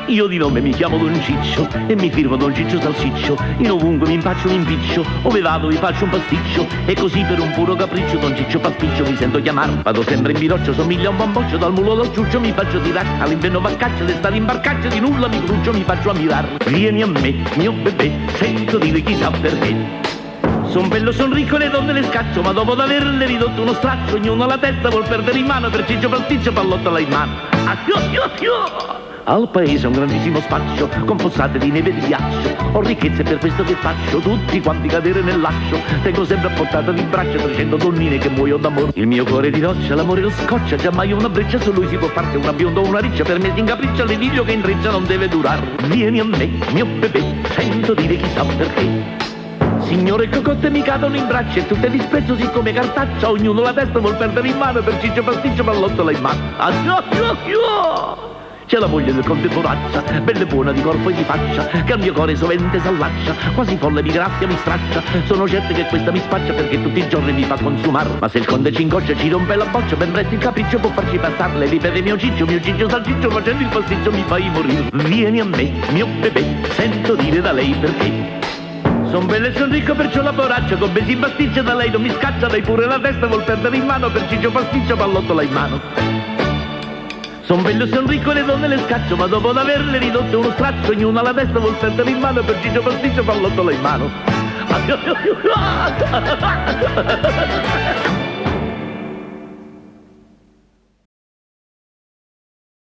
Io di nome mi chiamo Don Ciccio e mi firmo Don Ciccio Salsiccio. In ovunque mi impaccio un impiccio, ove vado vi faccio un pasticcio. E così per un puro capriccio Don Ciccio Pasticcio mi sento chiamar. Vado sempre in biroccio, somiglia a un bamboccio, dal mulo al ciuccio mi faccio tirar. All'inverno vaccaccio, d'estate in barcaccia, di nulla mi cruccio, mi faccio ammirar. Vieni a me, mio bebè, sento dire chissà perché. Son bello, son ricco, le donne le scaccio, ma dopo d'averle ridotto uno straccio, ognuno alla testa vuol perdere in mano, per Ciccio Pasticcio pallottola in mano. Al paese un grandissimo spaccio, con fossate di neve e di ghiaccio. Ho ricchezze per questo che faccio, tutti quanti cadere nel laccio. Tengo sempre a portata di braccio 300 donnine che muoio d'amore. Il mio cuore di roccia, l'amore lo scoccia, giammai una breccia, su lui si può farsi una bionda o una riccia. Per me si incapriccia, l'idillio che intreccia non deve durar. Vieni a me, mio bebè, sento dire chissà perché. Signore cocotte mi cadono in braccio e tutte disprezzo siccome cartaccia. Ognuno la testa vuol perdere in mano, per Ciccio Pasticcio pallottola in mano. C'è la moglie del conte Bonaccia, bella e buona di corpo e di faccia, che al mio cuore sovente s'allaccia, quasi folle mi graffia, mi straccia. Sono certo che questa mi spaccia perché tutti i giorni mi fa consumar. Ma se il conte ci ingoccia ci rompe la boccia, ben presto il capriccio può farci passare. Le ripete mio Ciccio Salsiccio, facendo il pasticcio mi fai morire. Vieni a me, mio bebè, sento dire da lei perché. Son belle e son ricco perciò la borraccia, con besi pasticcia da lei non mi scaccia, lei pure la testa vuol perdere in mano, per Ciccio Pasticcio pallottola in mano. Son bello e son ricco e le donne le scaccio, ma dopo d'averle ridotte uno straccio, ognuno alla testa vuol perdere in mano, per Ciccio Pasticcio pallottola in mano.